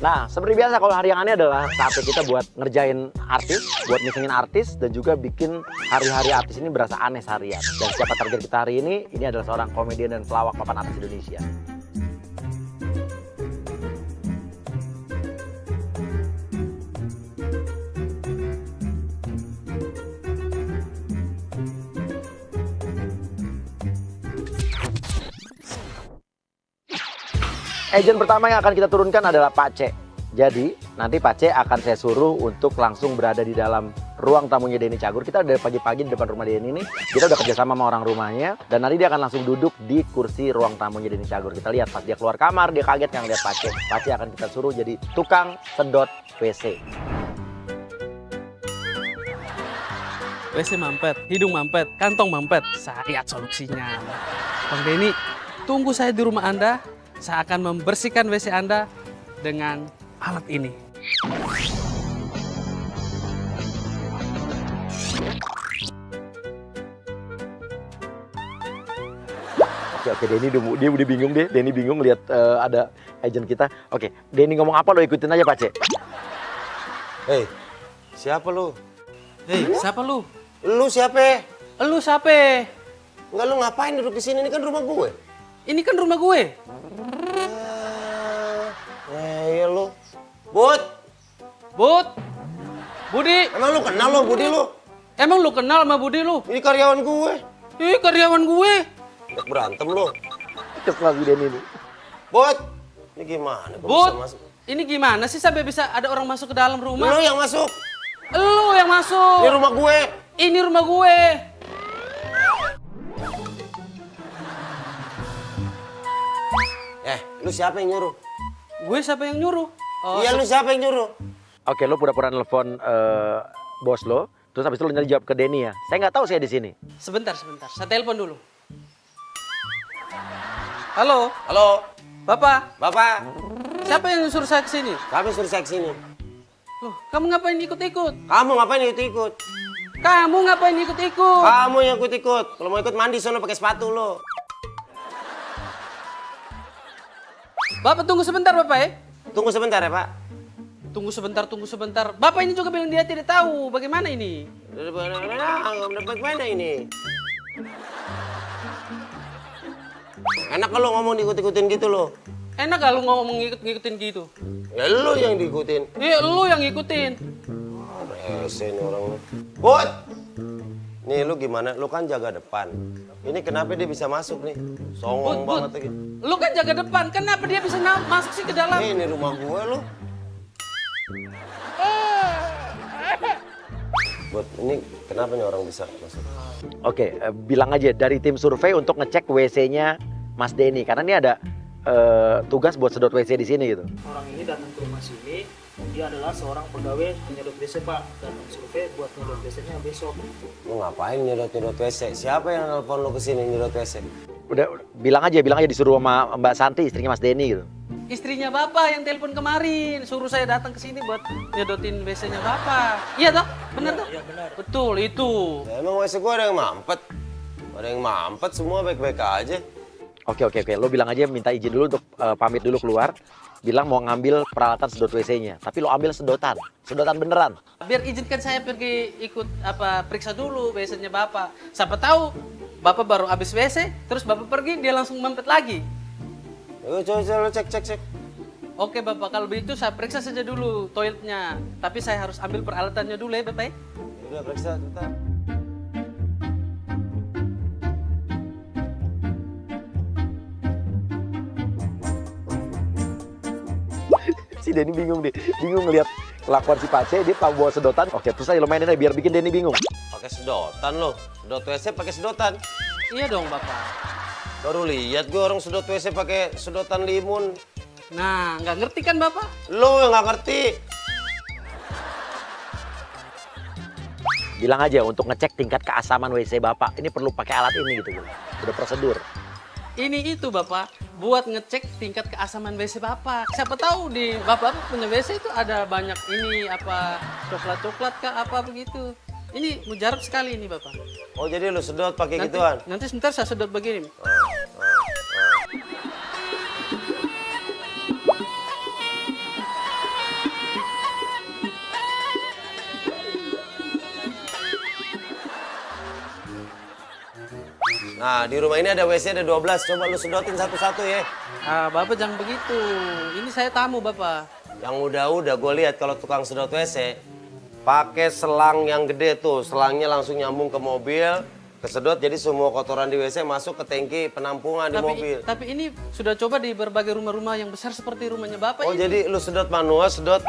Nah, seperti biasa kalau hari yang aneh adalah saatnya kita buat ngerjain artis, buat ngisengin artis, dan juga bikin hari-hari artis ini berasa aneh seharian. Dan siapa target kita hari ini adalah seorang komedian dan pelawak papan atas Indonesia. Agent pertama yang akan kita turunkan adalah Pak C. Jadi, nanti Pak C akan saya suruh untuk langsung berada di dalam ruang tamunya Denny Cagur. Kita udah pagi-pagi di depan rumah Denny ini. Kita udah kerjasama sama orang rumahnya. Dan nanti dia akan langsung duduk di kursi ruang tamunya Denny Cagur. Kita lihat pas dia keluar kamar, dia kaget yang lihat Pak C. Pak C akan kita suruh jadi tukang sedot WC. WC mampet, hidung mampet, kantong mampet. Saya lihat solusinya. Bang Denny, tunggu saya di rumah Anda. Saya akan membersihkan WC Anda dengan alat ini. Oke, Denny dia udah bingung deh. Denny bingung lihat ada agent kita. Oke, Denny ngomong apa lo ikutin aja Pak C. Hei, siapa lu? Hei, siapa lu? Lu siapa? Lu siapa? Enggak, lu ngapain duduk di sini? Ini kan rumah gue. Ini kan rumah gue. Iya lu. Bud, Budi. emang lu kenal lo Budi lu? Emang lu kenal sama Budi lu? Ini karyawan gue. Ih, karyawan gue. Udah berantem lu. Cek lagi Denny nih. Bud, ini gimana? Kok Bud, bisa masuk? ini gimana sih sampai bisa ada orang masuk ke dalam rumah? Lu yang masuk. Lu yang masuk. Ini rumah gue. Ini rumah gue. Lu siapa yang nyuruh? Gue siapa yang nyuruh? Oh, Iya, lu siapa yang nyuruh? Oke, lo pura-pura nelfon bos lo. Terus habis itu lo jawab ke Denny ya. Saya nggak tahu saya di sini. Sebentar. Saya telepon dulu. Halo, Halo, Bapak. Bapak. Siapa yang suruh saya ke sini? Kami suruh saya kesini. Loh, kamu ngapain ikut-ikut? Kamu ngapain ikut-ikut? Kamu ngapain ikut-ikut? Kamu yang ikut-ikut. Kalau mau ikut mandi sono pakai sepatu lo. Bapak tunggu sebentar, Bapak ya. Tunggu sebentar ya, Pak. Tunggu sebentar. Bapak ini juga bilang dia tidak tahu. Bagaimana ini? Dapat mana ini? Enak kalau ngomong diikut-ikutin gitu lo. Enak gak lu ngomong ngikutin gitu? Ya lu yang diikutin. Iya, lu yang ngikutin. Rese nih orang lu. Bud! Nih lu gimana? Lu kan jaga depan. Ini kenapa dia bisa masuk nih? Songong banget lagi. Lu kan jaga depan. Kenapa dia bisa masuk sih ke dalam? Ini rumah gue lu. Bud, ini kenapa nih orang bisa masuk? Oke, bilang aja dari tim survei untuk ngecek WC-nya Mas Denny. Karena ini ada tugas buat sedot WC di sini gitu. Orang ini datang ke rumah sini, dia adalah seorang pegawai penyedot WC Pak. Datang survei buat nyedot WC-nya besok. Lu ngapain nyedot-nyedot WC? Siapa yang nelpon lu kesini nyedot WC? Udah bilang aja disuruh sama Mbak Santi, istrinya Mas Denny gitu. Istrinya Bapak yang telepon kemarin. Suruh saya datang ke sini buat nyedotin WC-nya Bapak. Iya toh? Bener toh? Iya benar. Betul, itu. Ya, emang WC gue ada yang mampet. Ada yang mampet, semua baik-baik aja. Oke. Lo bilang aja minta izin dulu untuk pamit dulu keluar. Bilang mau ngambil peralatan sedot WC-nya. Tapi lo ambil sedotan beneran. Biar izinkan saya pergi ikut periksa dulu WC-nya Bapak. Siapa tahu Bapak baru habis WC, terus Bapak pergi, dia langsung mampet lagi. Yuk, coba cek. Oke Bapak, kalau begitu saya periksa saja dulu toiletnya. Tapi saya harus ambil peralatannya dulu ya Bapak ya. Udah periksa, cepetan. Si Denny bingung ngeliat kelakuan si Pace, dia tahu bawa sedotan. Oke, terus aja lo mainin aja biar bikin Denny bingung. Pakai sedotan lo. Sedot WC pakai sedotan. Iya dong Bapak. Baru lihat gue orang sedot WC pakai sedotan limun. Nah, nggak ngerti kan Bapak? Lo yang nggak ngerti. Bilang aja untuk ngecek tingkat keasaman WC Bapak. Ini perlu pakai alat ini gitu. Udah prosedur. Ini itu Bapak, buat ngecek tingkat keasaman WC Bapak. Siapa tahu di Bapak punya WC itu ada banyak ini coklat-coklat kah apa begitu. Ini mujarab sekali ini Bapak. Oh jadi lo sedot pakai gituan? Nanti sebentar saya sedot begini. Nah, di rumah ini ada WC ada 12. Coba lu sedotin satu-satu ya. Bapak jangan begitu. Ini saya tamu, Bapak. Yang udah gue lihat kalau tukang sedot WC pakai selang yang gede tuh, selangnya langsung nyambung ke mobil, kesedot jadi semua kotoran di WC masuk ke tangki penampungan di mobil. Tapi ini sudah coba di berbagai rumah-rumah yang besar seperti rumahnya Bapak Oh, ini. jadi lu sedot manual, sedot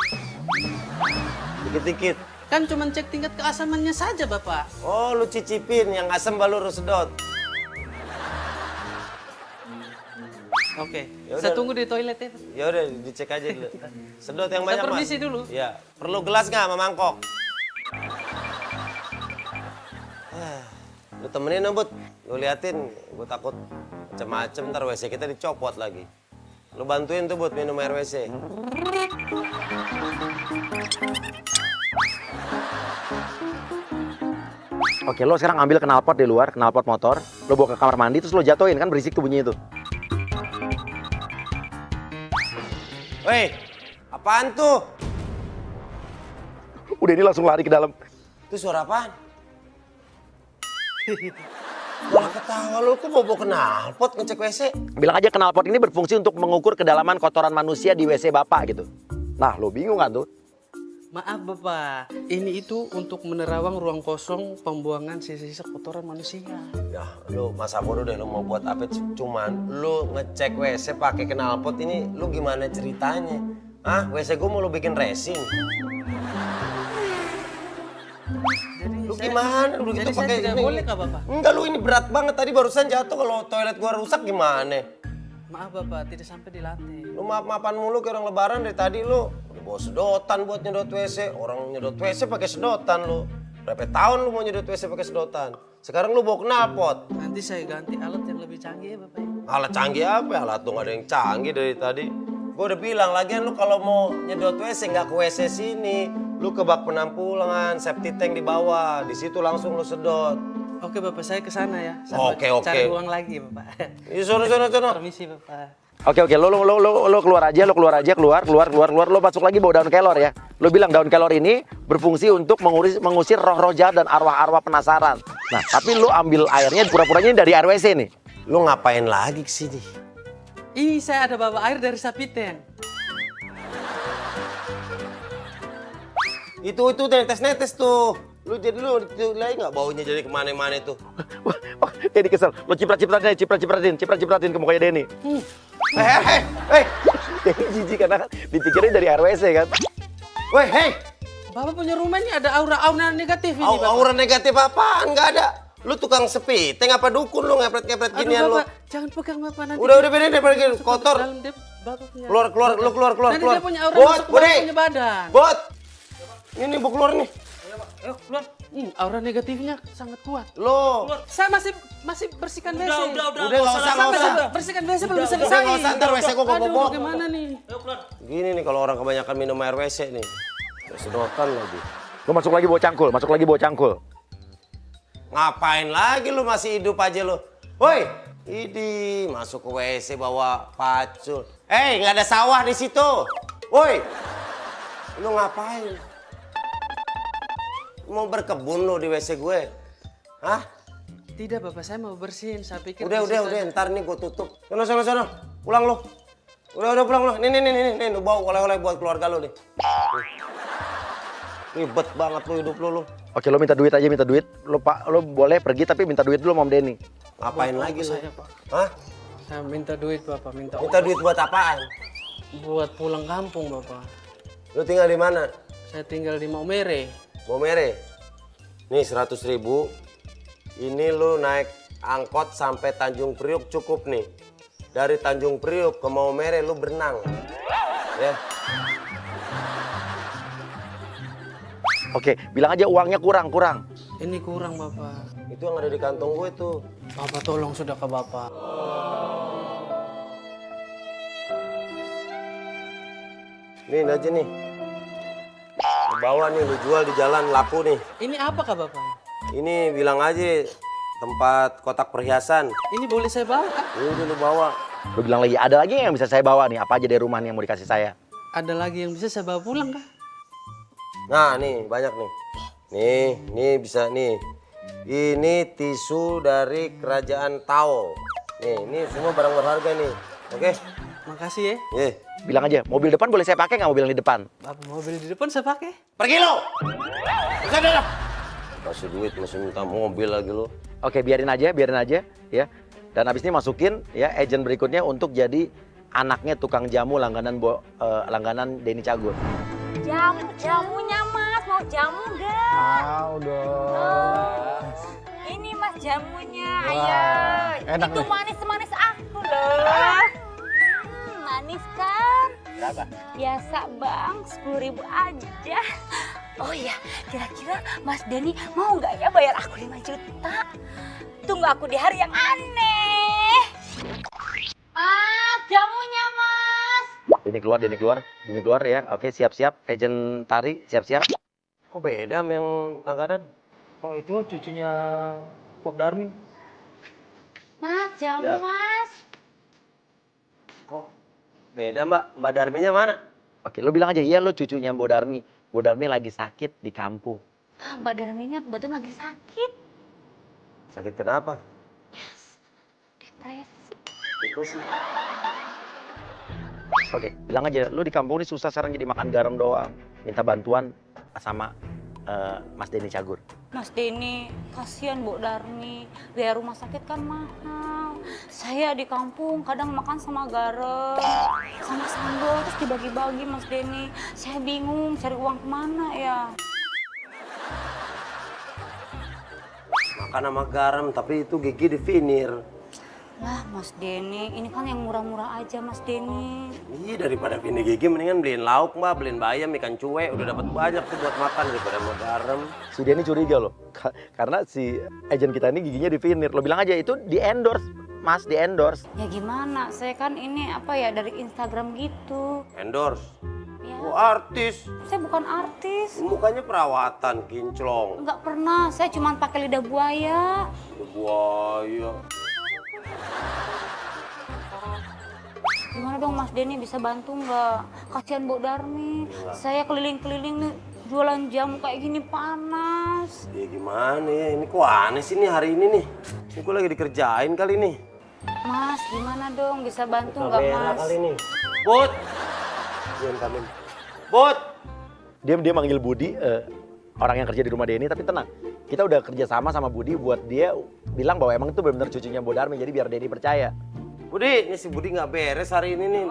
dikit-dikit. Kan cuma cek tingkat keasamannya saja, Bapak. Oh, lu cicipin yang asam baru lu sedot. Oke, Yaudah. saya tunggu di toilet ya, Pak. Ya udah dicek aja dulu. Sedot yang banyak, Saya permisi Mas. dulu. Ya, perlu gelas nggak sama mangkok? Lu temenin dong, Bud. Lu liatin, gue takut macem-macem ntar WC kita dicopot lagi. Lu bantuin tuh, Bud, minum air WC. Oke, lo sekarang ambil knalpot di luar, knalpot motor. Lo bawa ke kamar mandi, terus lo jatuhin, kan berisik tuh bunyinya tuh. Woi, apaan tuh? Udah ini langsung lari ke dalam. Itu suara apaan? Malah ketawa lu, kok bobo knalpot ngecek WC? Bilang aja knalpot ini berfungsi untuk mengukur kedalaman kotoran manusia di WC Bapak gitu. Nah, lo bingung kan tuh? Maaf Bapak, ini itu untuk menerawang ruang kosong pembuangan sisa-sisa kotoran manusia. Ya, lu masa bodoh deh lu mau buat apa? Cuman lu ngecek WC pakai knalpot ini lu gimana ceritanya? Hah? WC gua mau lu bikin racing? Lu gimana? Lu gitu Jadi saya pakai tidak ini? boleh kah Bapak? Enggak, lu ini berat banget tadi barusan jatuh, kalau toilet gua rusak gimana? Maaf Bapak, tidak sampai di lantai. Lu maaf-maafan mulu kayak orang lebaran dari tadi lu. Udah bawa sedotan buat nyedot WC. Orang nyedot WC pakai sedotan lu. Berapa tahun lu mau nyedot WC pakai sedotan? Sekarang lu bawa knalpot. Nanti saya ganti alat yang lebih canggih ya Bapak. Alat canggih apa? Alat tuh nggak ada yang canggih dari tadi. Gue udah bilang, lagian lu kalau mau nyedot WC nggak ke WC sini. Lu ke bak penampungan, septic tank di bawah. Di situ langsung lu sedot. Oke Bapak, saya ke sana ya. Oke. Cari uang lagi Bapak. Ih, sono. Permisi Bapak. Oke, lo keluar aja, keluar, lo masuk lagi bawa daun kelor ya. Lo bilang daun kelor ini berfungsi untuk mengusir roh-roh jahat dan arwah-arwah penasaran. Nah, tapi lo ambil airnya, pura-puranya dari air WC nih. Lu ngapain lagi kesini? Ini saya ada bawa air dari Sapiten. Itu netes tuh. Lu jadi lu lagi nggak baunya jadi kemana-mana itu? Wah, Denny kesel. Lo cipratin ke mukanya Denny. Hei. Denny jijik karena dipikirnya dari air WC kan. Woi, hei. Bapak punya rumah ini ada aura-aura negatif ini Bapak. Aura negatif apaan? Nggak ada. Lu tukang sepiteng apa dukun lu ngepret-ngepret Aduh ginian lu? Bapak, jangan pegang Bapak nanti. Udah bener pergi kotor. Dalam dia, Bapak punya. Keluar. Nanti dia punya aura masuk ke Bapak punya badan. Bot. Ini mau keluar nih. Ayo keluar. Aura negatifnya sangat kuat. Lo. Saya masih bersihkan WC. Udah nggak usah. Bersihkan WC belum selesai. Udah nggak usah, ntar WC gua Aduh, bobok. bagaimana nih? Gini nih kalau orang kebanyakan minum air WC nih. Sedotan lagi. Lo masuk lagi bawa cangkul. Ngapain lagi lu masih hidup aja lu? Woi, idi masuk ke WC bawa pacul. Nggak ada sawah di situ. Woi, lu ngapain? Mau berkebun lu di WC gue? Hah? Tidak Bapak, saya mau bersihin. Saya pikir Udah, ntar nih gue tutup. Sono. Pulang lu. Udah pulang lu. Nih, lu bawa oleh-oleh buat keluarga lu nih. Ribet banget lu hidup lu. Oke, lo minta duit. Lo boleh pergi tapi minta duit dulu sama Om Denny. Ngapain lagi lu? saya, Pak. Hah? Saya minta duit Bapak, minta Duit buat apaan? buat pulang kampung Bapak. Lu tinggal di mana? Saya tinggal di Maumere. Maumere. Nih 100.000. Ini lu naik angkot sampai Tanjung Priuk cukup nih. Dari Tanjung Priuk ke Maumere lu berenang. Ya. Oke, bilang aja uangnya kurang. Ini kurang Bapak. Itu yang ada di kantong gue tuh. Bapak tolong sudah ke Bapak. Nih aja nih. Lu bawa nih, lu jual di jalan laku nih. Ini apa kah Bapak? Ini bilang aja tempat kotak perhiasan. Ini boleh saya bawa kah? Ini lu bawa. Lo bilang lagi, ada lagi yang bisa saya bawa nih? Apa aja dari rumah nih yang mau dikasih saya? Ada lagi yang bisa saya bawa pulang kah? Nah nih banyak nih. Nih bisa nih. Ini tisu dari kerajaan Tao. Nih, ini semua barang berharga nih. Oke? Makasih ya. Nih, Bilang aja, mobil depan boleh saya pakai nggak mobil yang di depan? Apa mobil di depan saya pakai? pergi lo. Udah. Kasih duit masih minta mobil lagi lo. Oke, biarin aja ya. Dan habis ini masukin ya agent berikutnya untuk jadi anaknya tukang jamu langganan Denny Cagur. Jamunya Mas, mau jamu nggak? Mau dong. Ini Mas jamunya, Wah, ayo. enak Itu nih. manis-manis aku loh. Manis kan? Berapa? Biasa Bang, 10.000 aja. Oh iya, kira-kira Mas Denny mau nggak ya bayar aku 5 juta? Tunggu aku di hari yang aneh. Jamunya Mas. Denny keluar ya. Oke, siap-siap. Agent Tari, siap-siap. Kok beda sama yang langganan? Oh itu cucunya Bob Darmin. Mas, jamu Ya. Mas. Kok beda Mbak? Mbak Darminya mana? Oke, lu bilang aja, iya lu cucunya Mbok Darmi. Mbok Darmi lagi sakit di kampung. Mbak Darminya betul lagi sakit. Sakit kenapa? Depresi. Itu sih. Oke, bilang aja, lu di kampung ini susah sekarang jadi makan garam doang. Minta bantuan sama Mas Denny Cagur. Mas Denny, kasihan Bu Darmi. Biaya rumah sakit kan mahal. Saya di kampung kadang makan sama garam, sama sambal, terus dibagi-bagi Mas Denny. Saya bingung cari uang kemana ya. Makan sama garam, tapi itu gigi divinir. Lah Mas Denny, ini kan yang murah-murah aja Mas Denny. Iya, daripada vinir gigi mendingan beliin lauk Mbak, beliin bayam, ikan cuek. Udah dapat banyak tuh buat makan daripada sama garam. Si Denny curiga loh, karena si agent kita ini giginya divinir. Lo bilang aja, itu di-endorse, Mas, di-endorse. Ya gimana, saya kan ini apa ya dari Instagram gitu. Endorse. Ya, Oh, artis. saya bukan artis. Mukanya perawatan, kinclong. Enggak pernah, saya cuma pakai lidah buaya. Buaya. Gimana dong Mas Denny bisa bantu nggak? Kasihan Bu Darmi. Saya keliling-keliling nih jualan jamu kayak gini panas. Ya gimana ya, ini kok aneh sih nih hari ini nih. Ini gue lagi dikerjain kali nih. Mas, gimana dong bisa bantu nggak Kamera Mas? kali nih. Bud! Diam kamu. Bud! Dia manggil Budi, orang yang kerja di rumah Denny, tapi tenang. Kita udah kerja sama Budi buat dia bilang bahwa emang itu benar-benar cucunya Mbok Darmi, jadi biar Denny percaya. Budi, ini si Budi nggak beres hari ini nih.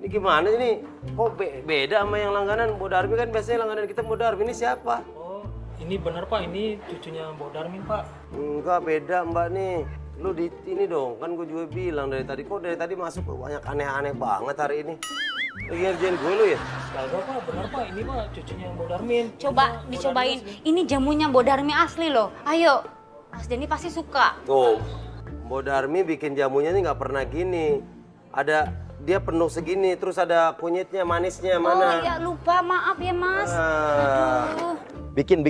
Ini gimana ini? Kok beda sama yang langganan Mbok Darmi kan biasanya langganan kita Mbok Darmi ini siapa? Oh ini benar Pak, ini cucunya Bob Darmin Pak. Enggak, beda Mbak nih. Lu di ini dong, kan gue juga bilang dari tadi. Kok dari tadi masuk banyak aneh-aneh banget hari ini? Lagi ngerjain gue lu ya? Kagak Pak, benar Pak, ini Pak cucunya Bob Darmin. Coba dicobain. Ini jamunya Bu Darmi asli loh. Ayo, Mas Denny pasti suka. Tuh, Mbok Darmi bikin jamunya nih nggak pernah gini. Ada, dia penuh segini, terus ada kunyitnya, manisnya, Oh mana? iya lupa, maaf ya Mas. Ah. Aduh. Bikin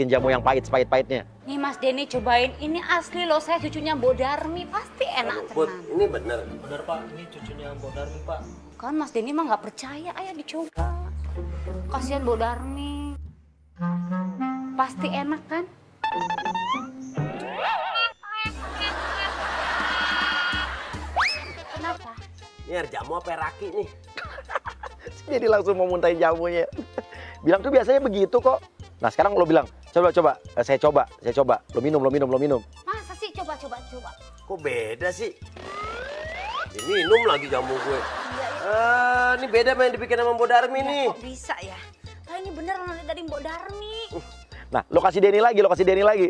jamu yang pahit-pahitnya. Nih Mas Denny cobain, ini asli loh, saya cucunya Bu Darmi, pasti enak Bud, tenan. ini bener. Benar Pak, ini cucunya Bob Darmin Pak. Kan Mas Denny mah nggak percaya, ayo dicoba. Kasihan Bu Darmi. Pasti enak kan? Kenapa? Ini air jamu apa air raki nih? Jadi langsung mau muntahin jamunya. Bilang tuh biasanya begitu kok. Nah sekarang lo bilang, coba, saya coba. Lo minum. Masa sih coba. Kok beda sih? Diminum lagi jamu gue. Ini beda sama yang dibikin sama Mbok Darmi nih. Kok bisa ya? Nah ini beneran dari Mbok Darmi. Nah lo kasih Denny lagi.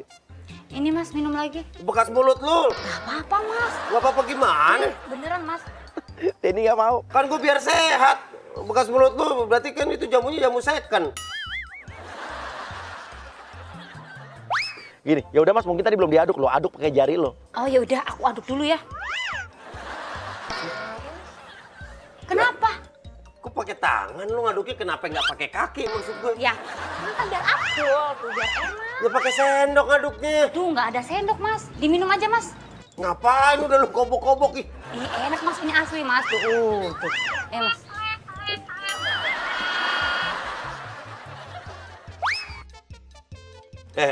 Ini Mas minum lagi. Bekas mulut lu. Gak apa-apa Mas. Gak apa-apa gimana? Beneran Mas. Denny nggak mau. Kan gue biar sehat. Bekas mulut lu berarti kan itu jamunya jamu second. Gini, ya udah Mas, mungkin tadi belum diaduk, lo aduk pakai jari lo. Oh ya udah, aku aduk dulu ya. Kenapa? Kok pakai tangan lu ngaduknya, kenapa nggak pakai kaki maksud gue? Ya, kan biar adul, tuh biar enak. Ya pakai sendok ngaduknya. Tuh nggak ada sendok Mas, diminum aja Mas. Ngapain udah lu kobok-kobok ih? Ini enak Mas, ini asli Mas. Tuh. Mas.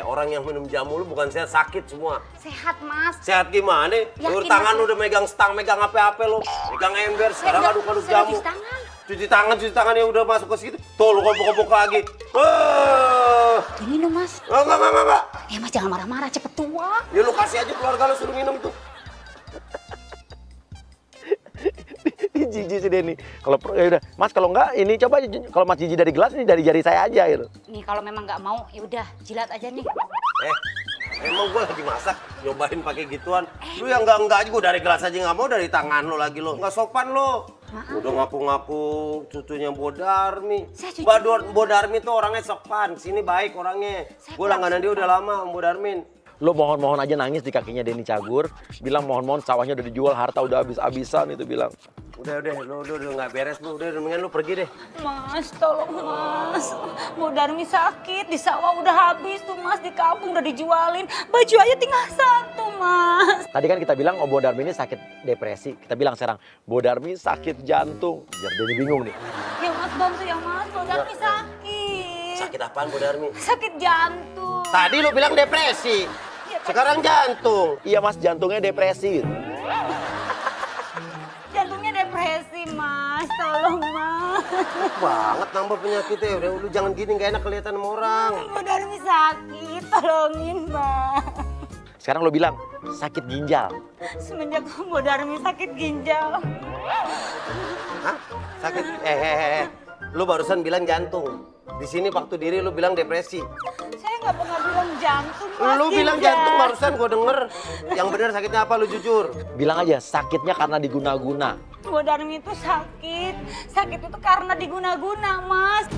Orang yang minum jamu lu bukan sehat, sakit semua. Sehat, Mas. Sehat gimana? Lu Yakin, tangan Mas? lu udah megang stang, megang apa-apa lu. Megang ember, sekarang Saya aduk-aduk saya jamu. cuci tangan. Cuci tangannya udah masuk ke situ. Tuh lu kobok-kobok lagi. Ini loh, Mas. Enggak. Ya, Mas jangan marah-marah, cepet tua. Ya lu kasih aja keluarga lu suruh minum tuh. Jijik si Denny. Kalau ya udah, Mas kalau enggak ini coba kalau Mas jijik dari gelas ini dari jari saya aja gitu. Nih kalau memang nggak mau, ya udah jilat aja nih. Emang gue lagi masak, nyobain pakai gituan. Lu yang enggak aja, gue dari gelas aja nggak mau, dari tangan lu lagi lu. Nggak sopan lu. Udah ngaku-ngaku cucunya Bodarmi. Saya cucu. Bodarmi tuh orangnya sopan, sini baik orangnya. Gue langganan dia udah lama sama Bodarmin. Lo mohon-mohon aja nangis di kakinya Denny Cagur, bilang mohon-mohon sawahnya udah dijual, harta udah habis-habisan itu bilang. Udah, lu udah nggak beres lu, udah mendingan lu pergi deh. Mas, tolong Mas. Bu Darmi sakit, di sawah udah habis tuh Mas, di kampung udah dijualin. Baju aja tinggal satu Mas. Tadi kan kita bilang oh Bodarmi ini sakit depresi, kita bilang sekarang Bodarmi sakit jantung. Biar Denny bingung nih. Ya Mas bantu ya Mas, Bu Darmi sakit. Sakit apaan Bodarmi? Sakit jantung. Tadi lu bilang depresi, Ya, sekarang jantung. Iya Mas, jantungnya depresi. jantungnya depresi Mas, tolong Mas. Banget nambah penyakitnya, udah lu jangan gini, nggak enak kelihatan sama orang. Bu Darmi sakit, tolongin Mas. Sekarang lo bilang sakit ginjal. Semenjak Bu Darmi sakit ginjal. Hah? Sakit? Lu barusan bilang jantung. Di sini waktu diri lu bilang depresi. Saya nggak pernah bilang jantung Mas. Lu bilang ginjal. jantung barusan, gua denger. Yang benar sakitnya apa, lu jujur. Bilang aja sakitnya karena diguna-guna. Bu Darmi itu sakit. Sakit itu karena diguna-guna, Mas.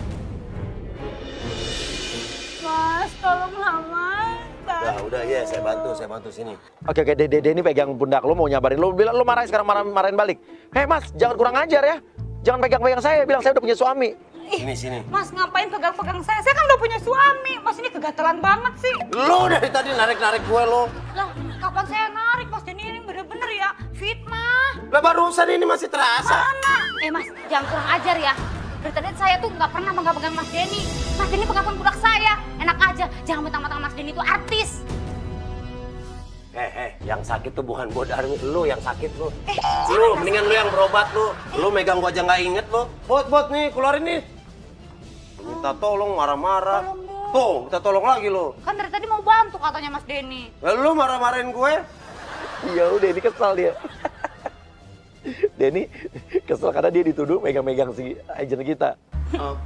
Mas, tolonglah, Mas. Ya udah, ya saya bantu sini. Oke, Denny pegang pundak lo mau nyabarin lo, bilang lo marahin sekarang marahin balik. Hei Mas, jangan kurang ajar ya. Jangan pegang-pegang saya, bilang saya udah punya suami. Sini. Mas, ngapain pegang-pegang saya? Saya kan udah punya suami. Mas, ini kegatelan banget sih. Lu dari tadi narik-narik gue lu. Lah, kapan saya narik, Mas? Denny ini bener-bener ya fitnah. Lah barusan ini masih terasa. Mana? Mas, jangan kurang ajar ya. Dari tadi saya tuh nggak pernah pegang-pegang Mas Denny. Mas Denny pegang pundak saya. Enak aja, jangan mentang-mentang Mas Denny itu artis. Yang sakit tuh bukan Bodarmi, lu yang sakit lu. Lu mendingan lu yang berobat lu. Lu megang gua aja nggak inget lu. Bot nih, keluarin nih. Minta tolong marah-marah. Tolong dong. Tuh, minta tolong lagi lu. Kan dari tadi mau bantu katanya Mas Denny. Lu marah-marahin gue. Iya, Denny kesal dia. Denny kesel karena dia dituduh megang-megang si agent kita.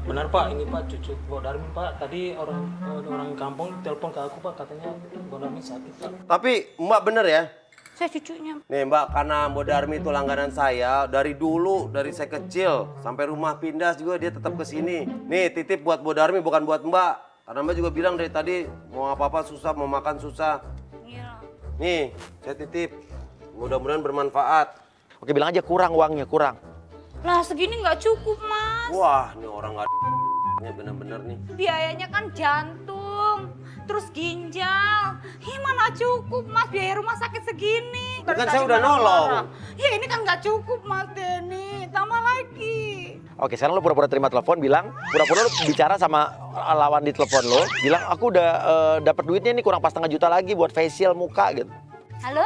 Benar Pak, ini Pak cucu Bu Darmi Pak. Tadi orang kampung telepon ke aku Pak, katanya Bu Darmi sakit Pak. Tapi Mbak bener ya. Saya cucunya. Nih Mbak, karena Bodarmi itu langganan saya dari dulu, dari saya kecil sampai rumah pindah juga dia tetap ke sini. Nih titip buat Bodarmi bukan buat Mbak. Karena Mbak juga bilang dari tadi mau apa-apa susah, mau makan susah. Iya. Nih, saya titip. Mudah-mudahan bermanfaat. Oke, bilang aja kurang uangnya, kurang. Lah segini nggak cukup Mas. Wah, ini orang nggak bener-bener nih. Biayanya kan jantung, terus ginjal. Ih mana cukup Mas biaya rumah sakit segini. Kan Dari saya tadi udah marah-marah. nolong. Ya ini kan nggak cukup Mas Denny, tambah lagi. Oke, sekarang lo pura-pura terima telepon, bilang pura-pura lo bicara sama lawan di telepon lo, bilang aku udah dapat duitnya nih kurang pas setengah juta lagi buat facial muka gitu. Halo?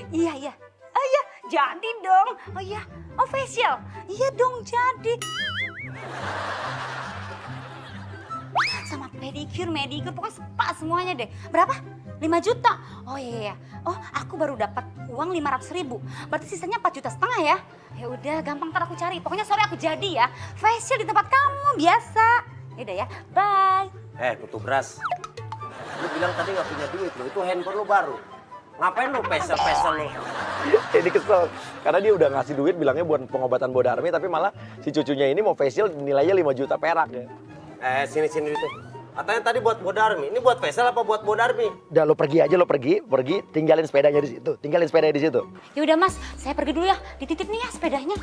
Iya. Oh iya, jadi dong. Oh iya, oh facial. Iya dong jadi. Sama pedicure, pokoknya spa semuanya deh. Berapa? 5 juta. Oh iya. Oh, aku baru dapat uang 500.000. Berarti sisanya 4,5 juta ya. Ya udah, gampang ntar aku cari. Pokoknya sore aku jadi ya. Facial di tempat kamu biasa. Yaudah ya, bye. Kutu beras. Lu bilang tadi nggak punya duit lo, itu handphone lu baru. Ngapain lu pesel-pesel lu? Ini kesel, karena dia udah ngasih duit bilangnya buat pengobatan Bodarmi, tapi malah si cucunya ini mau facial nilainya 5 juta perak ya. Sini itu. Katanya tadi buat Bodarmi, ini buat facial apa buat Bodarmi? Udah lo pergi aja, pergi, tinggalin sepedanya di situ, di situ. Ya udah Mas, saya pergi dulu ya. Dititip nih ya sepedanya.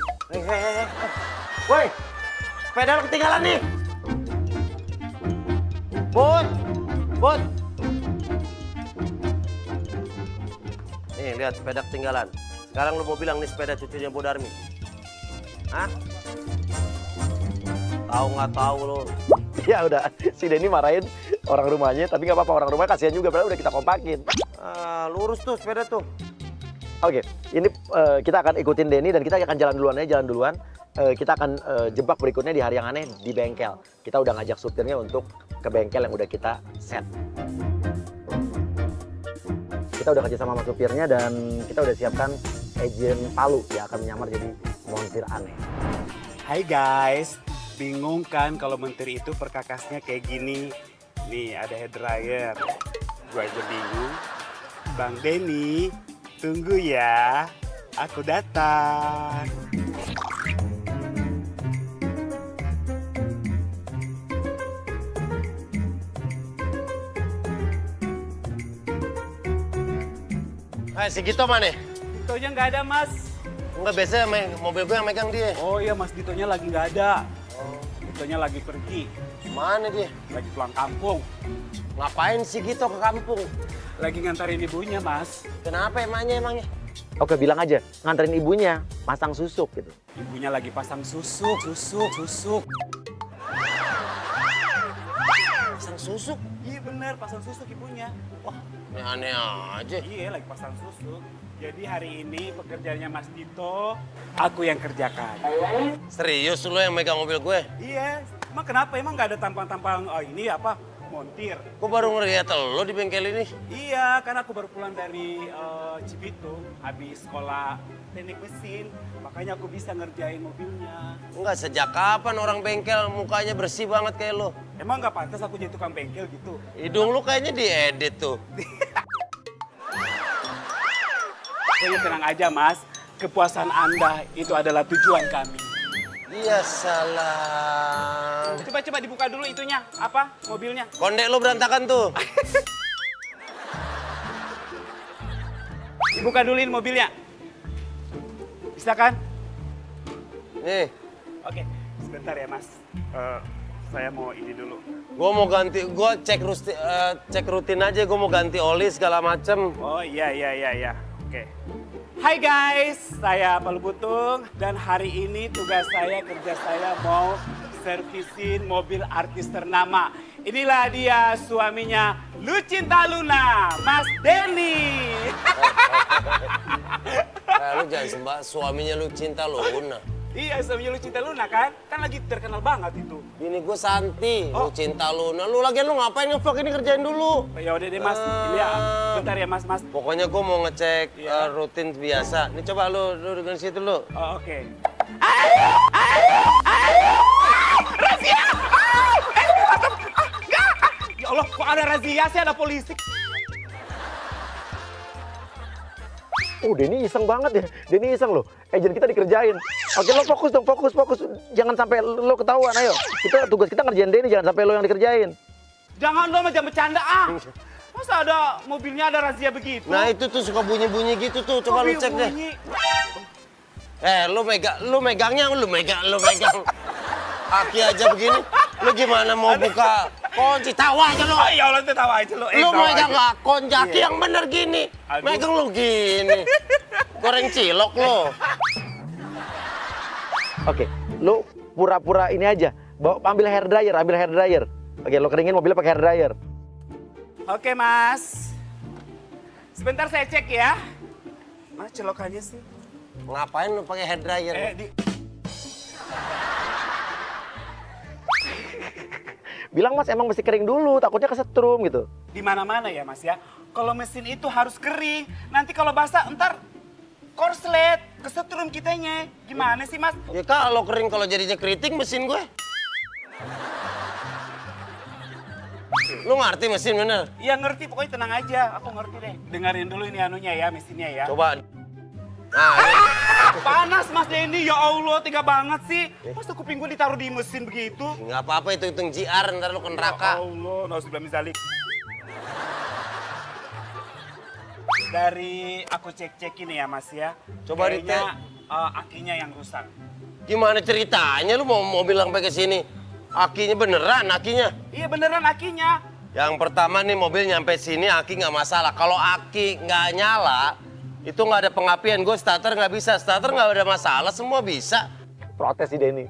Woi, sepeda lu ketinggalan nih. Bud. Nih, lihat sepeda ketinggalan. Sekarang lu mau bilang nih sepeda cucunya Bodarmi. Hah? Tahu nggak tahu lu? Ya udah, si Denny marahin orang rumahnya, tapi nggak apa-apa, orang rumahnya kasihan juga, padahal udah kita kompakin. Lurus tuh sepeda tuh. Oke, ini kita akan ikutin Denny dan kita akan jalan duluan aja, jalan duluan. Kita akan jebak berikutnya di hari yang aneh di bengkel. Kita udah ngajak supirnya untuk ke bengkel yang udah kita set. Kita udah kerja sama supirnya dan kita udah siapkan agent Palu yang akan menyamar jadi montir aneh. Hai guys, bingung kan kalau montir itu perkakasnya kayak gini? Nih ada hair dryer. Gue aja bingung. Bang Denny, tunggu ya. Aku datang. Sigito mana? Ditonya nggak ada mas. Enggak, biasanya mobil gue yang megang dia. Oh iya mas, Ditonya lagi nggak ada. Ditonya lagi pergi. Mana dia? Lagi pulang kampung. Ngapain Sigito ke kampung? Lagi ngantarin ibunya mas. Kenapa emangnya? Oke, bilang aja nganterin ibunya pasang susuk gitu. Ibunya lagi pasang susuk. Pasang susuk? Iya bener, pasang susuk ibunya. Wah, ini aneh aja. Iya, lagi pasang susuk. Jadi hari ini pekerjaannya Mas Dito, aku yang kerjakan. Serius lu yang megang mobil gue? Iya, emang kenapa? Emang nggak ada tampang-tampang ini apa, montir? Gue baru ngeliat lo di bengkel ini. Iya, karena aku baru pulang dari Cibitung, habis sekolah teknik mesin. Makanya aku bisa ngerjain mobilnya. Enggak, sejak kapan orang bengkel mukanya bersih banget kayak lo? Emang nggak pantas aku jadi tukang bengkel gitu? Hidung lu kayaknya diedit tuh. Pokoknya tenang aja mas, kepuasan Anda itu adalah tujuan kami. Iya salah. Coba dibuka dulu itunya, apa, mobilnya. Kondek lo berantakan tuh. Dibuka duluin mobilnya. Bisa kan? Nih, Oke, sebentar ya mas. Saya mau ini dulu. gue mau ganti, gue cek rutin aja, gue mau ganti oli segala macem. Oh iya. Oke. Hai guys, saya Palu Butung dan hari ini tugas kerja saya mau servisin mobil artis ternama. Inilah dia suaminya Lucinta Luna, Mas Denny. Lu jangan sembah suaminya Lucinta Luna. Iya, suaminya Lucinta Luna kan? Kan lagi terkenal banget itu. Ini gue Santi, Oh. Lucinta Luna. Lu lagian lu ngapain nge-vlog ini, kerjain dulu. Ya udah deh mas, ini ya, bentar ya mas. Pokoknya gue mau ngecek Iya. rutin biasa. Nih coba lu dengan situ lu. Oh, oke. Ya Allah, kok ada razia sih, ada polisi? Oh, Denny iseng banget ya. Denny iseng loh. Agent kita dikerjain. Oke, lo fokus dong, fokus. Jangan sampai lo ketahuan, ayo. Tugas kita ngerjain Denny, jangan sampai lo yang dikerjain. Jangan dong, jangan bercanda ah. Masa ada mobilnya ada razia begitu? Nah itu tuh suka bunyi-bunyi gitu tuh. Coba lu cek deh. Bunyi. Lu megangnya. Kaki aja begini. Lu gimana mau buka kunci? Tawa aja lu. Oh, ya Allah, tawa aja lo. Lu megang lah kunci yang bener gini. Aduh. Megang lu gini. Goreng cilok lu. Oke, lo pura-pura ini aja. Ambil hair dryer. Oke, lo keringin mobilnya pakai hair dryer. Oke mas. Sebentar saya cek ya. Mana celokannya sih? Ngapain lu pakai hair dryer? Bilang mas emang mesti kering dulu, takutnya kesetrum gitu. Di mana-mana ya mas ya. Kalau mesin itu harus kering. Nanti kalau basah ntar korslet, kesetrum kitanya. Gimana sih mas? Ya kalau kering, kalau jadinya keriting mesin gue. Lu ngerti mesin bener? Iya ngerti, pokoknya tenang aja. Aku ngerti deh. Dengerin dulu ini anunya ya, mesinnya ya. Coba. Nah, Panas Mas Denny, ya Allah, tega banget sih. Masa kuping gue ditaruh di mesin begitu? nggak apa-apa, itu hitung JR, ntar lu ke Ya neraka. Allah, nauzubillah min dzalik. Dari aku cek-cek ini ya Mas ya. Coba kayaknya akinya yang rusak. Gimana ceritanya lu mau mobil sampai ke sini? Akinya beneran, akinya. Iya beneran akinya. Yang pertama nih, mobil nyampe sini aki nggak masalah. Kalau aki nggak nyala, itu nggak ada pengapian. Gue starter nggak bisa, starter nggak ada masalah, semua bisa. Protes si Denny.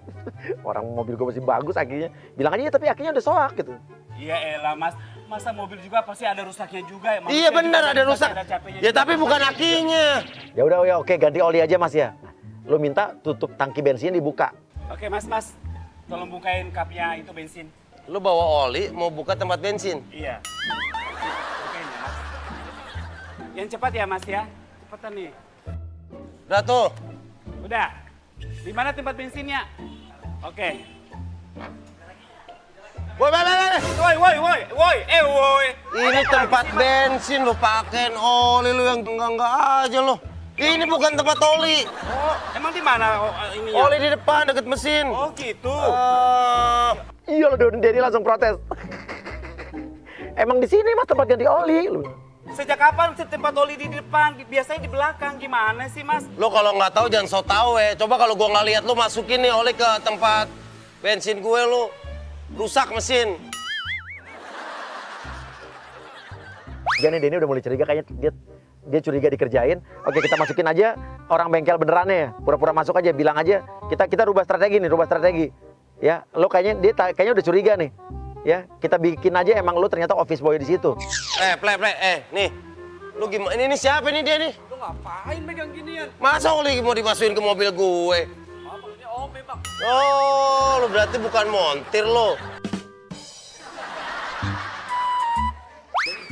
Orang mobil gue masih bagus akinya. Bilang aja ya, tapi akinya udah soak gitu. Iya elah mas, masa mobil juga pasti ada rusaknya juga ya? Manusia Iya benar juga ada rusak. ada capeknya Ya juga. tapi bukan akinya. Ya udah ya oke ganti oli aja Mas ya. Lo minta tutup tangki bensin dibuka. Oke mas, tolong bukain kapnya itu bensin. Lu bawa oli mau buka tempat bensin. Iya. Bukain ya mas. Yang cepat ya mas ya, cepetan nih. Udah tuh. Udah, di mana tempat bensinnya? Oke. Woi. Woi, woi. Ini tempat bensin lu pakein oli lu yang enggak aja lu. Ini bukan tempat oli. Oh, emang di mana ininya? Oli di depan deket mesin. Oh gitu. Iya lo Denny langsung protes. Emang di sini Mas tempat ganti oli. Lu. Sejak kapan tempat oli di depan? Biasanya di belakang. Gimana sih mas? Lu kalau nggak tahu jangan so tau Coba kalau gua nggak lihat lu masukin nih oli ke tempat bensin gue lu. Rusak mesin. Jangan Denny udah mulai curiga kayaknya dia curiga dikerjain. Oke kita masukin aja orang bengkel benerannya ya. Pura-pura masuk aja bilang aja kita rubah strategi nih, Ya, lo kayaknya kayaknya udah curiga nih. Ya, kita bikin aja emang lo ternyata office boy di situ. Nih. Lu gimana? Ini siapa nih dia nih? Lu ngapain megang ginian? Masa oli mau dimasukin ke mobil gue? Maksudnya om memang. Oh, lu berarti bukan montir lo.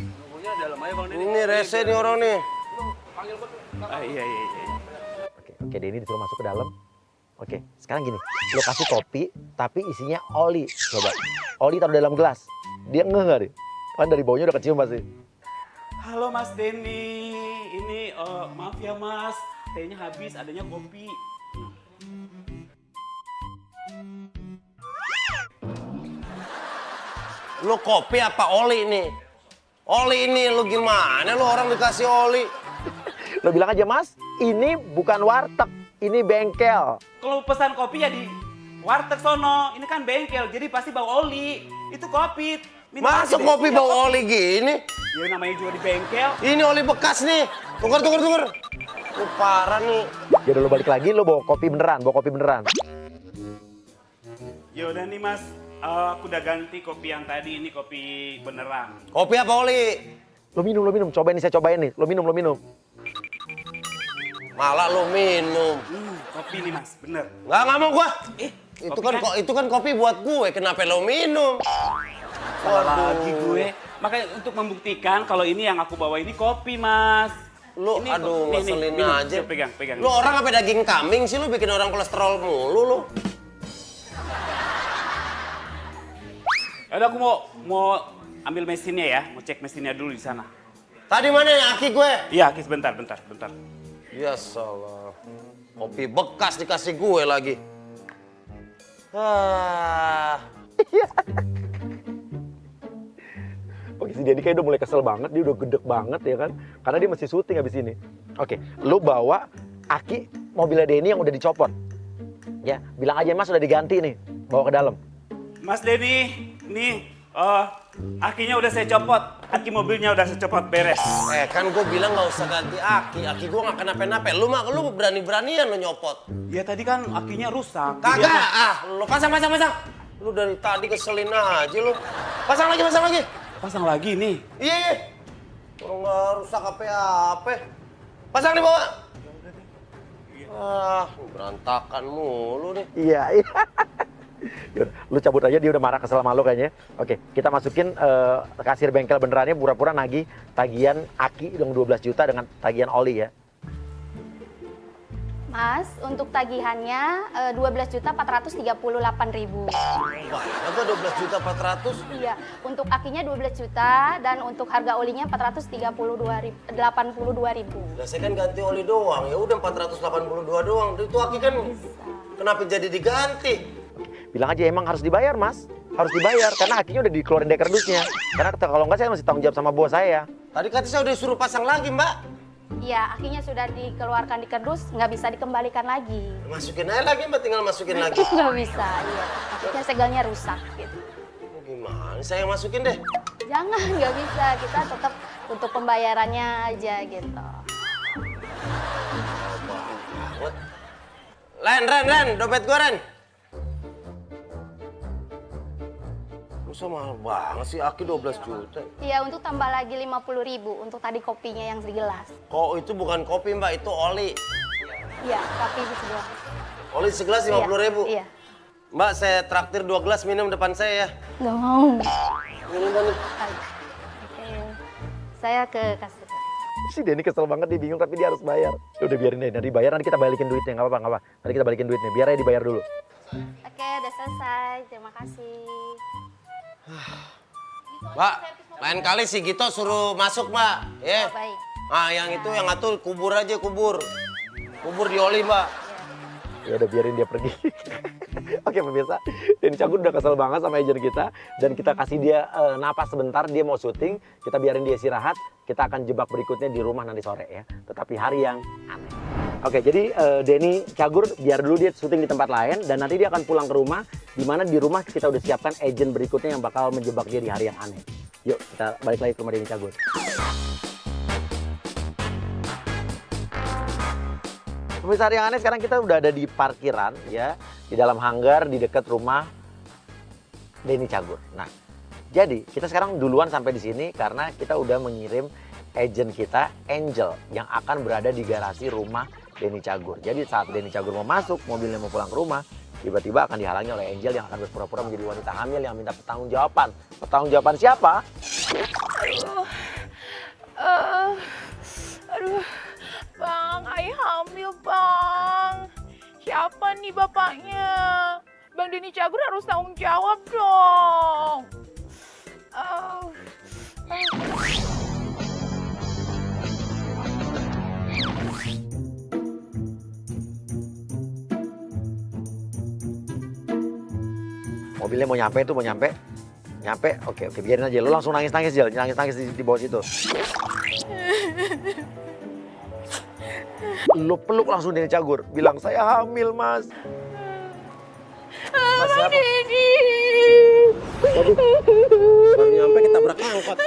Ngomongnya dalam aja Bang Denny. Ini rese nih orang nih. Panggil gua tuh. Iya. Oke Denny disuruh masuk ke dalam. Oke, sekarang gini, lo kasih kopi tapi isinya oli. Coba, oli taruh dalam gelas. Dia nggak deh? Kan dari baunya udah kecium pasti. Halo Mas Denny, ini maaf ya Mas, tehnya habis, adanya kopi. Lu kopi apa oli nih? Oli ini lu gimana? Lu orang dikasih oli. Lo bilang aja Mas, ini bukan warteg, ini bengkel. Kalau pesan kopi ya di warteg sono, ini kan bengkel, jadi pasti bawa oli. Itu kopi. Minum Masa aja deh. kopi Iya, bawa oli gini? Ya namanya juga di bengkel. Ini oli bekas nih. Tuker. Lu parah nih. Ya udah lo balik lagi, lo bawa kopi beneran. Ya udah nih Mas, aku udah ganti kopi yang tadi, ini kopi beneran. Kopi apa oli? Lo minum. Cobain nih, saya cobain nih. Lo minum. Malah lu minum. Kopi nih Mas, bener. Nggak mau gua. kopi Itu kan kopi buat gue. Kenapa lo minum? Salah lagi gue. Makanya untuk membuktikan kalau ini yang aku bawa ini kopi Mas. Lu Ini, aduh nih, ngeselin minum. aja. Coba pegang. Lu orang apa daging kambing sih lu bikin orang kolesterol mulu lu. Yaudah aku mau ambil mesinnya ya, mau cek mesinnya dulu di sana. Tadi mana ya aki gue? Iya, bentar. Ya salah. Kopi bekas dikasih gue lagi. Oke, si Denny kayak udah mulai kesel banget, dia udah gedek banget ya kan. Karena dia masih syuting habis ini. Oke, lo bawa aki mobilnya Denny yang udah dicopot. Ya, bilang aja Mas udah diganti nih, bawa ke dalam. Mas Denny, nih, akinya udah saya copot. Aki mobilnya udah saya copot, beres. Kan gue bilang nggak usah ganti aki. Aki gue nggak kenapa-napa. Lu berani-beranian lu nyopot. Ya tadi kan akinya rusak. Kagak, lu pasang. Lu dari tadi keselin aja lu. Pasang lagi. Pasang lagi nih. Iya. Orang nggak rusak apa. Pasang di bawah. Berantakan mulu nih. Iya. Yaudah, lu cabut aja, dia udah marah kesel sama lu kayaknya. Oke, kita masukin kasir bengkel benerannya pura-pura nagih tagihan aki yang 12 juta dengan tagihan oli ya. Mas, untuk tagihannya 12.438.000. Wah, apa 12.400.000? Iya, untuk akinya 12 juta dan untuk harga olinya 482.000. Lah saya kan ganti oli doang. Ya udah 482 doang. Itu aki kan kenapa jadi diganti? Bilang aja emang harus dibayar Mas, harus dibayar karena akinya udah dikeluarin dari kardusnya. Karena kalau enggak saya masih tanggung jawab sama bos saya. Tadi katanya saya udah suruh pasang lagi, Mbak. Iya, akinya sudah dikeluarkan di kardus, nggak bisa dikembalikan lagi. Masukin aja lagi, Mbak, tinggal masukin lagi. Nggak bisa, iya. Takutnya segelnya rusak gitu. Gimana? Saya yang masukin deh. Jangan, nggak bisa. Kita tetap untuk pembayarannya aja gitu. Ren, dompet gue, Ren. Masa mahal banget sih, Aki 12 juta. Iya, untuk tambah lagi 50.000 untuk tadi kopinya yang segelas. Kok itu bukan kopi Mbak, itu oli. Iya, tapi itu segelas. Oli segelas 50.000? Iya. Mbak, saya traktir 2 gelas minum depan saya ya. Nggak mau. Minum kan nih. Oke. Saya ke kasir. Si Denny kesel banget, dia bingung tapi dia harus bayar. Ya udah biarin deh, nanti bayar, nanti kita balikin duitnya, nggak apa-apa. Nanti kita balikin duitnya, biar aja dibayar dulu. Oke, udah selesai. Terima kasih. Mbak, lain kali si Gito suruh masuk Mbak. Ya. Baik. Ah, yang itu yang ngatur kubur aja, kubur. Kubur di oli Mbak. Ya udah biarin dia pergi. Oke pemirsa, Denny Cagur udah kesel banget sama agent kita dan kita kasih dia napas sebentar, dia mau syuting, kita biarin dia istirahat, kita akan jebak berikutnya di rumah nanti sore ya. Tetapi hari yang aneh. Oke, jadi Denny Cagur biar dulu dia syuting di tempat lain dan nanti dia akan pulang ke rumah, di mana di rumah kita udah siapkan agent berikutnya yang bakal menjebak dia di hari yang aneh. Yuk kita balik lagi ke rumah Denny Cagur. Pemirsa, hari yang aneh sekarang kita udah ada di parkiran ya, di dalam hanggar di dekat rumah Denny Cagur. Nah, jadi kita sekarang duluan sampai di sini karena kita udah mengirim agent kita Angel yang akan berada di garasi rumah Denny Cagur. Jadi saat Denny Cagur mau masuk, mobilnya mau pulang ke rumah, tiba-tiba akan dihalangi oleh Angel yang akan berpura-pura menjadi wanita hamil yang minta pertanggungjawaban. Pertanggungjawaban siapa? Aduh, Bang, Ayah hamil, Bang. Siapa nih bapaknya? Bang Denny Cagur harus tanggung jawab dong. Mobilnya mau nyampe tuh, mau nyampe. Nyampe, oke, biarin aja. Lu langsung nangis-nangis, Jel. Nangis-nangis di bawah situ. Lu peluk langsung Denny Cagur. Bilang, saya hamil, Mas. Mas siapa? Denny. Baru nyampe kita angkot.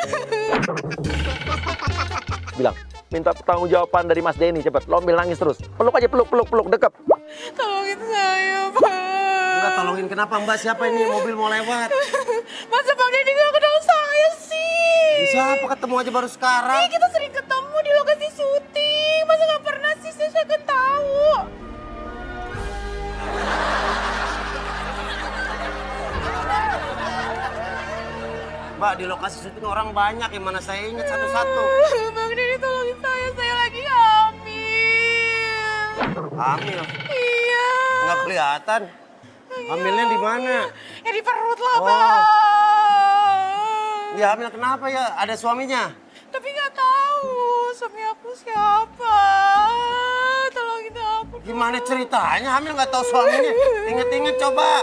Bilang, minta pertanggungjawaban dari Mas Denny, cepet. Lo ambil nangis terus. Peluk aja, peluk, dekep. Tolongin saya, Bang. Enggak, tolongin kenapa Mbak? Siapa ini? Mobil mau lewat. Masa Bang Denny gak kenal saya sih? Siapa ketemu aja baru sekarang? Kita sering ketemu di lokasi syuting. Masa gak pernah sih saya kan tahu. Mbak, di lokasi syuting orang banyak, yang mana saya ingat satu-satu. Bang Denny tolongin saya lagi hamil. Hamil? Iya. Nggak kelihatan. Hamilnya di mana? Ya di perut lah, Oh. Bang. Dia hamil kenapa ya? Ada suaminya? Tapi nggak tahu suami aku siapa. Tolongin aku. Gimana ceritanya? Hamil nggak tahu suaminya? Ingat-ingat coba.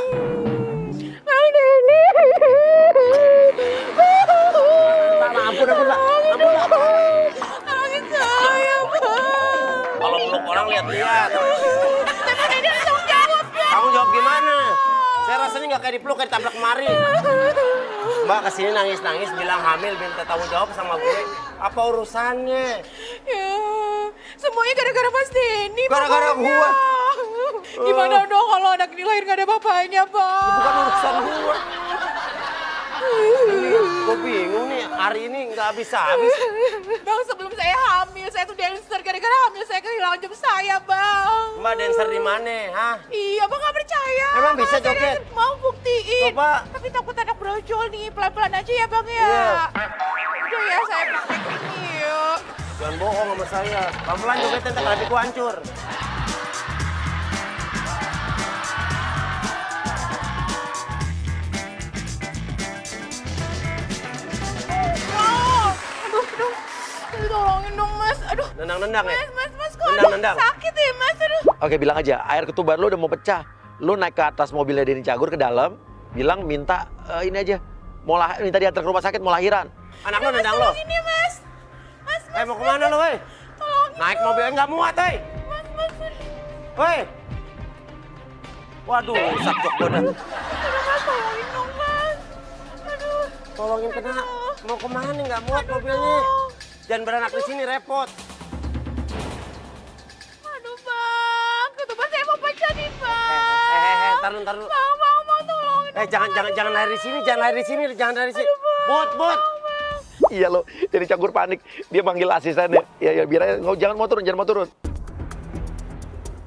Bang Denny. Ampun, Mbak. Ampun, Mbak. Tolongin saya, Bang. Kalau meluk orang lihat-lihat. Tapi Bang Denny harus tanggung jawab dong. Kamu jawab gimana? Saya rasanya nggak kayak dipeluk, kayak ditabrak kemari. Mbak kesini nangis-nangis bilang hamil, minta tanggung jawab sama gue. Apa urusannya? Ya, semuanya gara-gara Mas Denny. Gara-gara pokoknya. gua? Gimana dong kalau anak ini lahir gak ada bapaknya, Bang? Bukan urusan gue. Gue bingung nih, hari ini nggak habis-habis. Bang, sebelum saya hamil, saya tuh dancer. Gara-gara hamil saya kehilangan job saya, Bang. Mbak dancer di mana? Hah? Iya, Bang nggak percaya. Emang bisa Saya joget? dancer. Mau buktiin. Coba. Tapi takut anak brojol nih, pelan-pelan aja ya, Bang ya. Iya. Udah ya, saya praktekin yuk. Jangan bohong sama saya. Pelan-pelan jogetnya, ntar grafikku hancur. Aduh, tolongin dong, Mas. Aduh. Nendang-nendang ya? Mas, kok Nendang-nendang. sakit ya, Mas? Aduh. Oke, bilang aja, air ketuban lu udah mau pecah. Lu naik ke atas mobilnya Denny Cagur ke dalam, bilang minta ini aja, minta diantar ke rumah sakit mau lahiran. Anak lo nendang lo? Ini, Mas. Mas, Mau kemana lo, weh? tolongin. Naik mobilnya nggak muat, weh. Mas. Weh. Waduh, rusak jok gue dah. Aduh, Mas, tolongin dong, Mas. Aduh. Tolongin kena. Mau kemana nggak muat mobilnya? Jangan beranak di sini, repot. Aduh, Bang. Ketuban saya mau pecah nih, Bang. Ntar lu. Bang, tolongin Jangan lari di sini, jangan lari di sini. Bot. Iya lo, jadi Cagur panik. Dia manggil asistennya. Ya biar aja, jangan mau turun.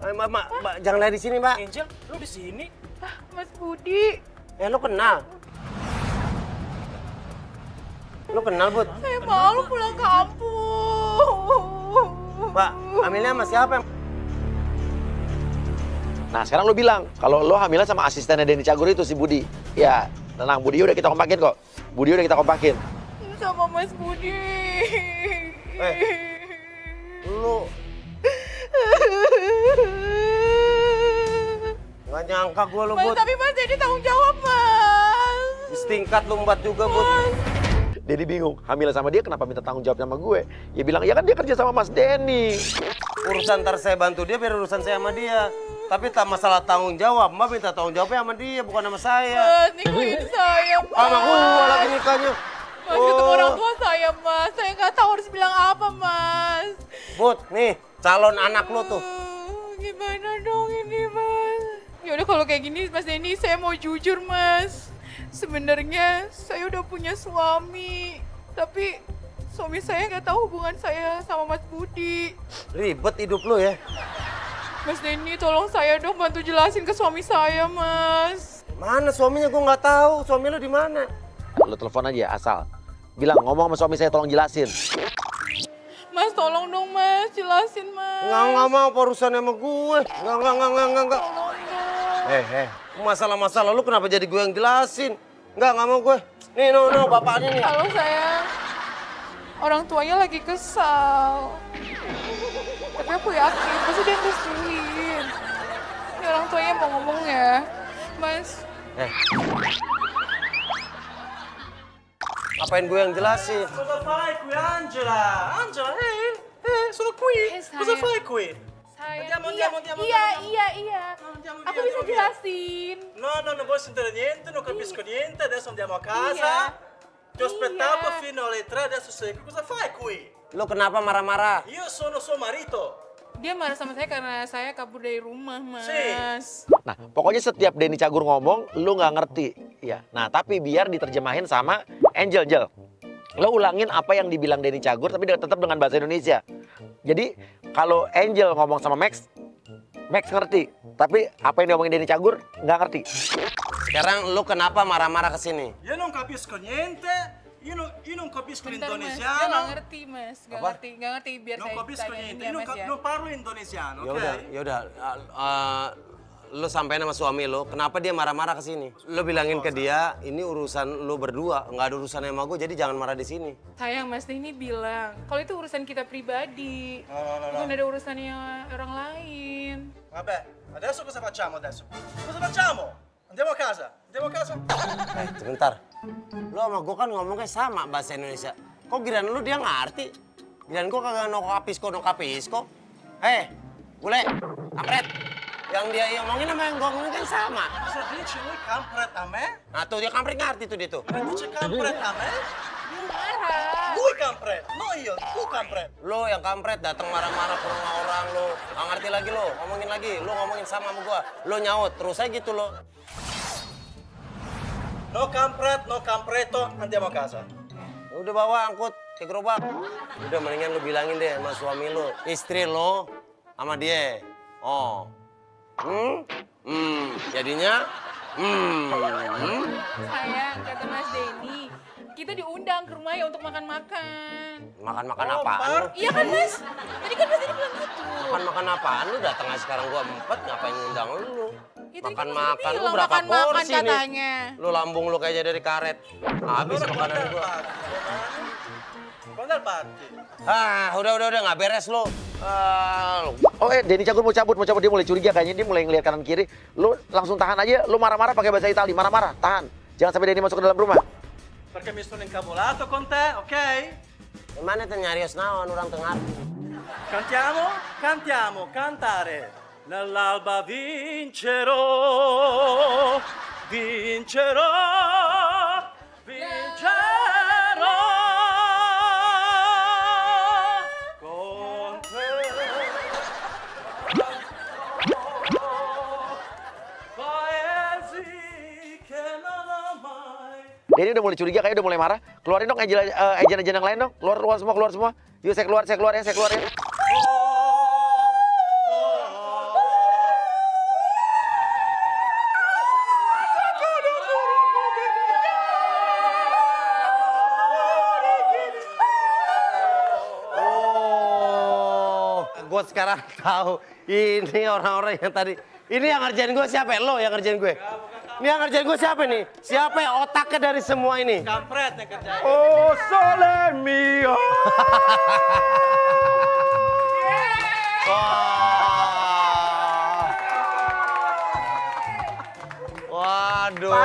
Mbak, jangan lari di sini, Mbak. Angel, lu di sini? Mas Budi, Lu kenal? Lu kenal, Bud? saya malu pulang kampung. Mbak, hamilnya sama siapa? Nah sekarang lo bilang, kalau lo hamilnya sama asistennya Denny Cagur itu si Budi. Ya, tenang, Budi udah kita kompakin kok. Sama Mas Budi. Lu nggak nyangka gue lu, Mas, Bud. tapi Mas Denny tanggung jawab, Mas. Setingkat lu Mbak juga, Bud. Denny bingung, hamil sama dia kenapa minta tanggung jawab sama gue? Ya bilang, ya kan dia kerja sama Mas Denny. Urusan ntar saya bantu dia biar urusan saya sama dia. Tapi tak masalah tanggung jawab, Mbak minta tanggung jawabnya sama dia, bukan sama saya. Mas, nikahin saya, Mas. Sama gua lagi nikahnya. Mas, ketemu orang tua saya, Mas. Saya nggak tahu harus bilang apa, Mas. Bud, nih calon anak lu tuh. Gimana dong ini, Mas? Yaudah kalau kayak gini, Mas Denny, saya mau jujur, Mas. Sebenarnya saya udah punya suami, tapi suami saya nggak tahu hubungan saya sama Mas Budi. Ribet hidup lu ya. Mas Denny, tolong saya dong bantu jelasin ke suami saya, Mas. Mana suaminya gua nggak tahu. Suami lu di mana? Lo telepon aja asal. Bilang, ngomong sama suami saya tolong jelasin. Mas, tolong dong, Mas. Jelasin, Mas. Nggak mau urusannya sama gue. Nggak. Tolong dong. Masalah-masalah lu kenapa jadi gue yang jelasin? Nggak mau gue. Nih, no, bapaknya nih. Kalau saya, orang tuanya lagi kesal. Tapi aku yakin, pasti dia ngerestuin. Ini orang tuanya mau ngomong ya. Mas, Apain gue yang jelasin? Cosa fai qui, Angela? Angela, sono qui. Cosa fai qui? saya... Andiamo. Iya. Andiamo Aku via, bisa andiamo via. jelasin. No, non voglio sentire niente, non capisco niente. Adesso andiamo a Iya. casa. Ti ho aspettato fino alle 3, adesso sei qui. Cosa fai qui? Lu kenapa marah-marah? Io sono suo marito. Dia marah sama saya karena saya kabur dari rumah, Mas. Nah, pokoknya setiap Denny Cagur ngomong, lu nggak ngerti. Ya. Nah, tapi biar diterjemahin sama Angel. Lo ulangin apa yang dibilang Denny Cagur, tapi tetap dengan bahasa Indonesia. Jadi, kalau Angel ngomong sama Max ngerti. Tapi apa yang diomongin Denny Cagur, nggak ngerti. Sekarang lu kenapa marah-marah ke sini? Io non capisco niente. Io non capisco Bentar, Mas. Dia nggak l'indonesiano. ngerti, Mas. Nggak Apa? ngerti. Biar Non saya capisco tanyain niente. dia, Io Mas, ya. non parlo indonesiano, Ya ok? udah. Lu sampein sama suami lu, kenapa dia marah-marah ke sini? Lu bilangin ke dia, ini urusan lu berdua, nggak ada urusan sama gue, jadi jangan marah di sini. Sayang, Mas Denny bilang, kalau itu urusan kita pribadi. Bukan ada urusannya orang lain. Vabbè, adesso cosa facciamo adesso? Cosa facciamo? Andiamo a casa. Sebentar. Lu sama gue kan ngomongnya sama bahasa Indonesia. Kok giliran lu dia ngerti? Giliran gue kagak no kapisko. Bule, kampret. Yang dia ngomongin sama yang gue ngomongin kan sama. Cosa dici? Lui kampret a me? Nah tuh dia kampret ngerti tuh dia tuh. Ma dice kampret a me? Marah. Lui kampret, no io, tu kampret. Lu yang kampret datang marah-marah ke rumah orang lu. Gak ngerti lagi lu, ngomongin lagi. Lu ngomongin sama gue. Lu nyaut, terus aja gitu lu. No kampret, no kampreto, andiamo a casa. Udah bawa angkut ke gerobak. Udah mendingan lu bilangin deh sama suami lu. Istri lu sama dia. Oh. Jadinya Sayang, kata Mas Denny, kita diundang ke rumah ya untuk makan-makan. Makan-makan Oh, apaan lu? Iya kan, Mas? Tadi kan Mas Denny bilang gitu. Makan-makan apaan lu? Datang aja sekarang gua empet, ngapain ngundang lu? Ya, tadi kan Mas Makan-makan Denny lu bilang berapa makan-makan porsi nih? katanya. Lu lambung lu kayaknya dari karet. Habis makanan gua. Quando è il party? Udah nggak beres lu. Oh Denny Cagur mau cabut, dia mulai curiga kayaknya, dia mulai ngeliat kanan kiri. Lu langsung tahan aja, lu marah-marah pakai bahasa Itali, marah-marah, tahan. Jangan sampai Denny masuk ke dalam rumah. Perché mi sono incavolato con te, ok? Gimana tuh nyarios naon orang tengah? Cantiamo, cantare. Nell'alba vincerò. Con te. Paesi che udah mulai curiga, kayaknya udah mulai marah. Keluarin dong agent-agent yang lain dong. Keluar semua. Yuk saya keluar ya. Gue sekarang tahu ini orang-orang yang tadi. Ini yang ngerjain gue siapa? Lo yang ngerjain gue? Ini yang ngerjain gue siapa nih? Siapa yang otaknya dari semua ini? Kampret yang kerjain. Oh, sole mio. Waduh.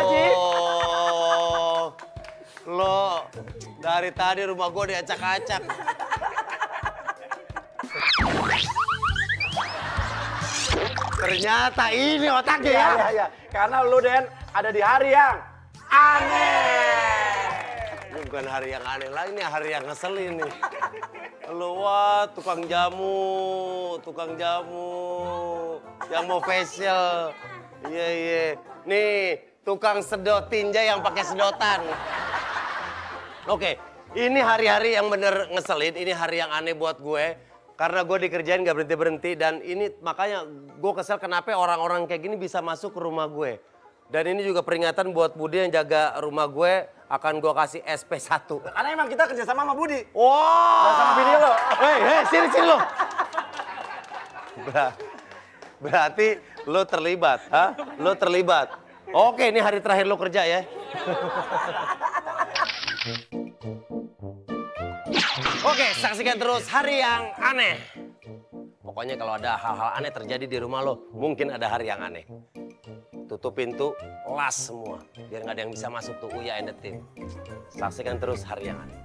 Lo dari tadi rumah gue diacak-acak. Ternyata ini otaknya ya. Iya. Karena lu Den ada di hari yang aneh. Ini bukan hari yang aneh lagi, ini hari yang ngeselin nih. Lo wah tukang jamu yang mau facial. Iya. Nih tukang sedot tinja yang pakai sedotan. Oke, ini hari-hari yang bener ngeselin, ini hari yang aneh buat gue. Karena gue dikerjain gak berhenti-berhenti dan ini makanya gue kesel kenapa orang-orang kayak gini bisa masuk ke rumah gue. Dan ini juga peringatan buat Budi yang jaga rumah gue, akan gue kasih SP1. Karena emang kita kerja sama Budi. Wow. Sama bini lo. Hei, sini lo. Berarti lo terlibat, ha? Lo terlibat. Oke, ini hari terakhir lo kerja ya. Oke, saksikan terus hari yang aneh. Pokoknya kalau ada hal-hal aneh terjadi di rumah lo, mungkin ada hari yang aneh. Tutup pintu, las semua. Biar nggak ada yang bisa masuk tuh Uya and the Team. Saksikan terus hari yang aneh.